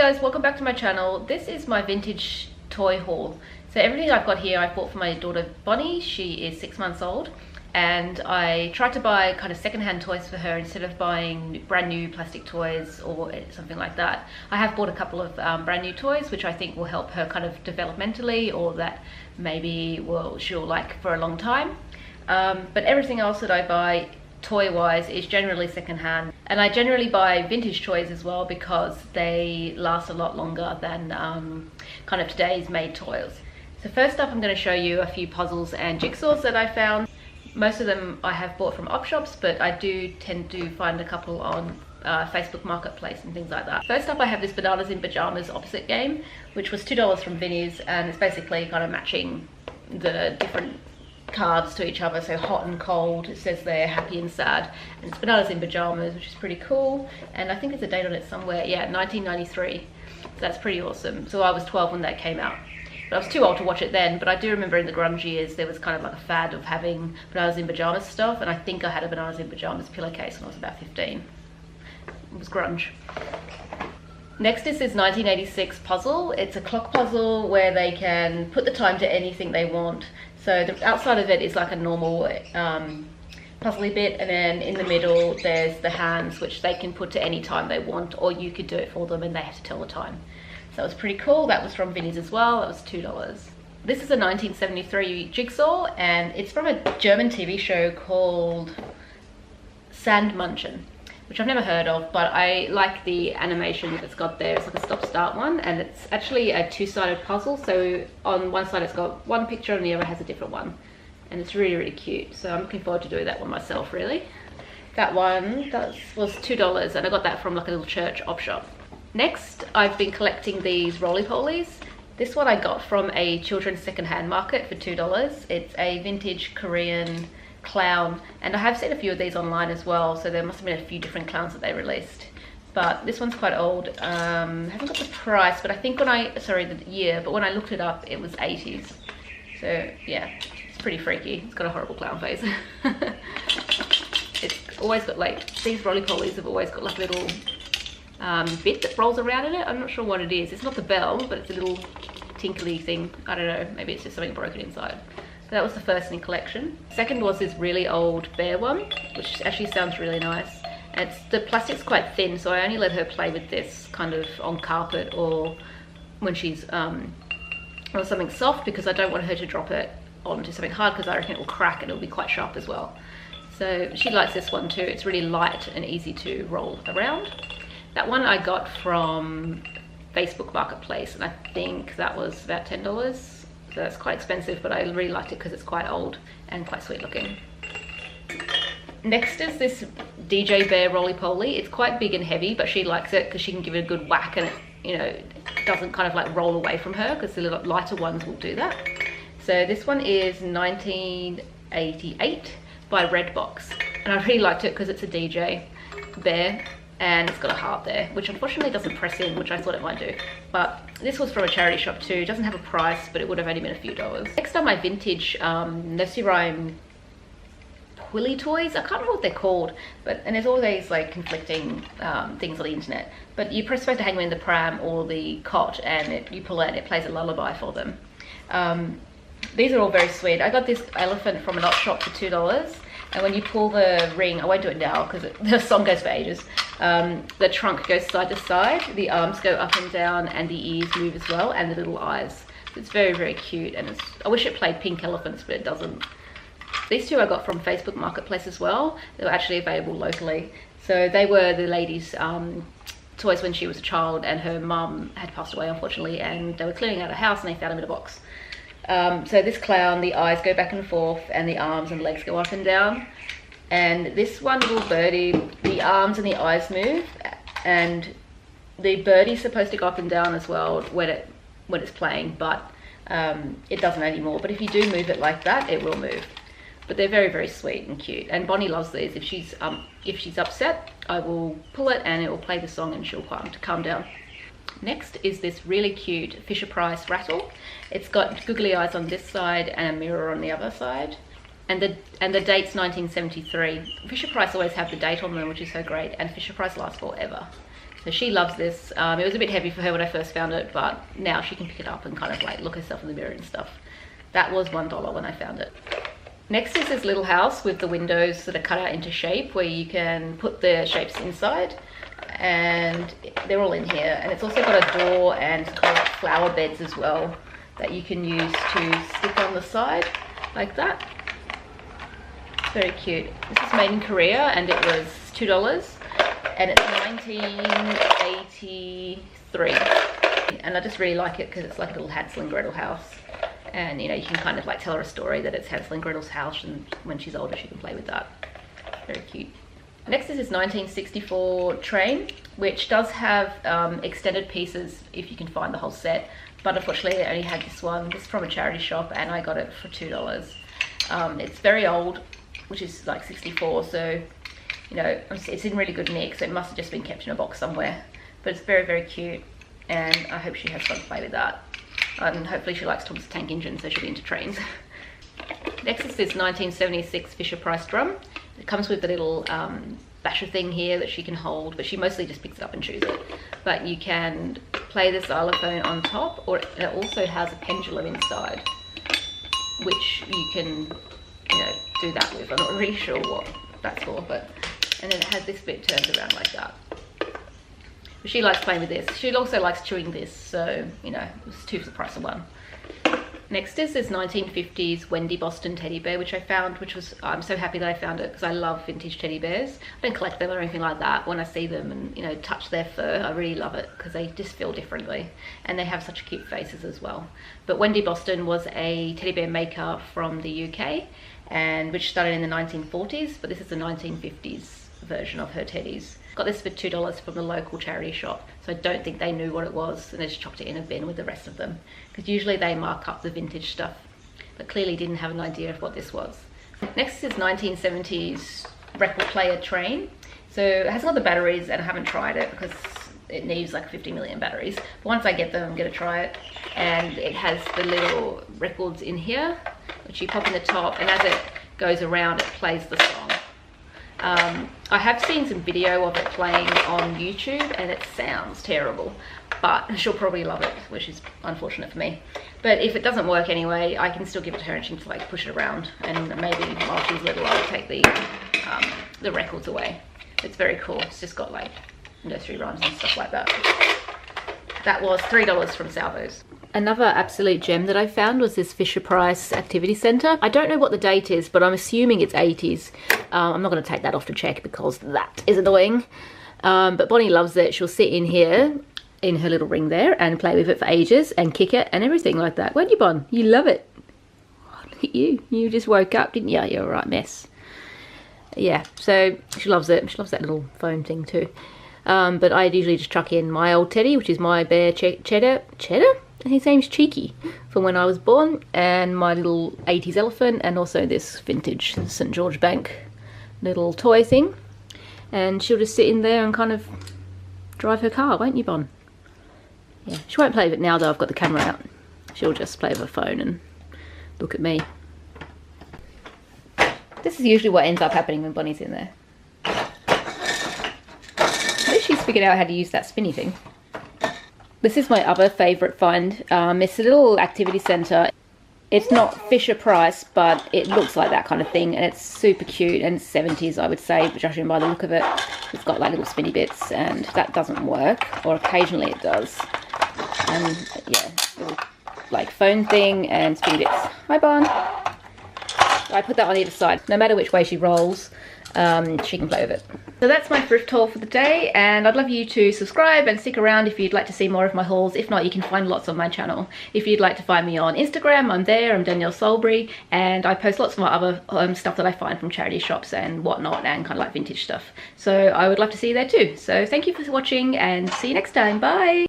guys, welcome back to my channel. This is my vintage toy haul. So everything I've got here I bought for my daughter Bonnie. She is 6 months old, and I tried to buy kind of secondhand toys for her instead of buying brand new plastic toys or something like that. I have bought a couple of brand new toys which I think will help her kind of developmentally, or that maybe she'll like for a long time. But everything else that I buy toy-wise is generally secondhand, and I generally buy vintage toys as well because they last a lot longer than kind of today's made toys. So first up, I'm going to show you a few puzzles and jigsaws that I found. Most of them I have bought from op shops, but I do tend to find a couple on Facebook Marketplace and things like that. First up, I have this Bananas in Pajamas opposite game, which was $2 from Vinnie's, and it's basically kind of matching the different cards to each other, so hot and cold, it says there, happy and sad, and it's Bananas in Pajamas, which is pretty cool, and I think there's a date on it somewhere. Yeah, 1993, so that's pretty awesome. So I was 12 when that came out, but I was too old to watch it then, but I do remember in the grunge years there was kind of like a fad of having Bananas in Pajamas stuff, and I think I had a Bananas in Pajamas pillowcase when I was about 15. It was grunge. Next is this 1986 puzzle. It's a clock puzzle where they can put the time to anything they want. So the outside of it is like a normal puzzly bit, and then in the middle there's the hands, which they can put to any time they want, or you could do it for them and they have to tell the time. So that was pretty cool. That was from Vinnie's as well. That was $2. This is a 1973 jigsaw, and it's from a German TV show called Sandmunchen, which I've never heard of, but I like the animation that's got there. It's like a stop-start one, and it's actually a two-sided puzzle. So on one side it's got one picture and the other has a different one, and it's really, really cute. So I'm looking forward to doing that one myself, really. That one was $2, and I got that from like a little church op shop. Next, I've been collecting these roly-polies. This one I got from a children's second-hand market for $2. It's a vintage Korean clown, and I have seen a few of these online as well, so there must have been a few different clowns that they released, but this one's quite old. Haven't got the price, but I think the year, but when I looked it up it was 80s. So yeah, it's pretty freaky. It's got a horrible clown face. It's always got like, these roly-polies have always got like a little bit that rolls around in it. I'm not sure what it is. It's not the bell, but it's a little tinkly thing. I don't know, maybe it's just something broken inside. That was the first in collection. Second was this really old bear one, which actually sounds really nice. And the plastic's quite thin, so I only let her play with this kind of on carpet or when she's on something soft, because I don't want her to drop it onto something hard, because I reckon it will crack and it'll be quite sharp as well. So she likes this one too. It's really light and easy to roll around. That one I got from Facebook Marketplace, and I think that was about $10. So that's quite expensive, but I really liked it because it's quite old and quite sweet looking. Next is this DJ Bear roly-poly. It's quite big and heavy, but she likes it because she can give it a good whack, and it, you know, doesn't kind of like roll away from her, because the little lighter ones will do that. So this one is 1988 by Redbox, and I really liked it because it's a DJ bear, and it's got a heart there, which unfortunately doesn't press in, which I thought it might do. But this was from a charity shop too. It doesn't have a price, but it would have only been a few dollars. Next are my vintage nursery rhyme Willy toys. I can't remember what they're called, and there's all these like conflicting things on the internet. But you're supposed to hang them in the pram or the cot, and you pull it and it plays a lullaby for them. These are all very sweet. I got this elephant from an op shop for $2. And when you pull the ring, I won't do it now because the song goes for ages, the trunk goes side to side, the arms go up and down, and the ears move as well, and the little eyes. It's very, very cute, and I wish it played pink elephants, but it doesn't. These two I got from Facebook Marketplace as well. They were actually available locally. So they were the lady's toys when she was a child, and her mum had passed away unfortunately, and they were clearing out a house and they found them in a box. So this clown, the eyes go back and forth, and the arms and legs go up and down. And this one little birdie, the arms and the eyes move, and the birdie's supposed to go up and down as well when it's playing, but it doesn't anymore. But if you do move it like that, it will move. But they're very, very sweet and cute, and Bonnie loves these. If she's upset, I will pull it and it will play the song and she'll calm down. Next is this really cute Fisher-Price rattle. It's got googly eyes on this side and a mirror on the other side. And the date's 1973. Fisher-Price always have the date on them, which is so great, and Fisher-Price lasts forever. So she loves this. It was a bit heavy for her when I first found it, but now she can pick it up and kind of like look herself in the mirror and stuff. That was $1 when I found it. Next is this little house with the windows that are cut out into shape, where you can put the shapes inside, and they're all in here. And it's also got a door and kind of flower beds as well that you can use to stick on the side like that. It's very cute. This is made in Korea and it was $2, and it's 1983. And I just really like it because it's like a little Hansel and Gretel house. And you know, you can kind of like tell her a story that it's Hansel and Gretel's house, and when she's older she can play with that. Very cute. Next is this 1964 train, which does have extended pieces if you can find the whole set, but unfortunately they only had this one. This is from a charity shop and I got it for $2. It's very old, which is like 64, so you know, it's in really good nick, so it must have just been kept in a box somewhere. But it's very, very cute, and I hope she has fun to play with that. And hopefully she likes Thomas the Tank Engine, so she'll be into trains. Next is this 1976 Fisher-Price drum. It comes with the little basher thing here that she can hold, but she mostly just picks it up and chews it. But you can play the xylophone on top, or it also has a pendulum inside, which you can, you know, do that with. I'm not really sure what that's for, but... And then it has this bit turned around like that. But she likes playing with this. She also likes chewing this, so, you know, it's 2 for the price of 1. Next is this 1950s Wendy Boston teddy bear, which I found, which was, I'm so happy that I found it because I love vintage teddy bears. I don't collect them or anything like that. When I see them and, you know, touch their fur, I really love it because they just feel differently. And they have such cute faces as well. But Wendy Boston was a teddy bear maker from the UK, and which started in the 1940s, but this is the 1950s version of her teddies. Got this for $2 from the local charity shop, so I don't think they knew what it was and they just chucked it in a bin with the rest of them, because usually they mark up the vintage stuff, but clearly didn't have an idea of what this was. Next is 1970s record player train. So it has all the batteries, and I haven't tried it because it needs like 50 million batteries, but once I get them I'm going to try it. And it has the little records in here which you pop in the top, and as it goes around it plays the song. I have seen some video of it playing on YouTube and it sounds terrible, but she'll probably love it, which is unfortunate for me. But if it doesn't work anyway, I can still give it to her and she can like push it around, and maybe while she's little I'll take the records away. It's very cool. It's just got like nursery rhymes and stuff like that. That was $3 from Salvos. Another absolute gem that I found was this Fisher-Price Activity Centre. I don't know what the date is, but I'm assuming it's 80s. I'm not going to take that off to check because that is annoying. But Bonnie loves it. She'll sit in here, in her little ring there, and play with it for ages and kick it and everything like that. Won't you, Bon? You love it. Oh, look at you. You just woke up, didn't you? You're a right mess. Yeah, so she loves it. She loves that little phone thing too. But I usually just chuck in my old teddy, which is my bear Cheddar? His name's Cheeky, from when I was born, and my little 80s elephant, and also this vintage St. George Bank little toy thing. And she'll just sit in there and kind of drive her car, won't you, Bon? Yeah, she won't play with it now though I've got the camera out. She'll just play with her phone and look at me. This is usually what ends up happening when Bonnie's in there. At least she's figured out how to use that spinny thing. This is my other favourite find. It's a little activity centre. It's not Fisher-Price, but it looks like that kind of thing, and it's super cute, and it's 70s, I would say, judging by the look of it. It's got like little spinny bits, and that doesn't work, or occasionally it does. And yeah, little like phone thing and spinny bits. Hi, Bon. I put that on either side. No matter which way she rolls, she can play with it. So that's my thrift haul for the day, and I'd love you to subscribe and stick around if you'd like to see more of my hauls. If not, you can find lots on my channel. If you'd like to find me on Instagram, I'm there. I'm Danielle Sulbury, and I post lots of my other stuff that I find from charity shops and whatnot, and kind of like vintage stuff. So I would love to see you there too. So thank you for watching, and see you next time. Bye!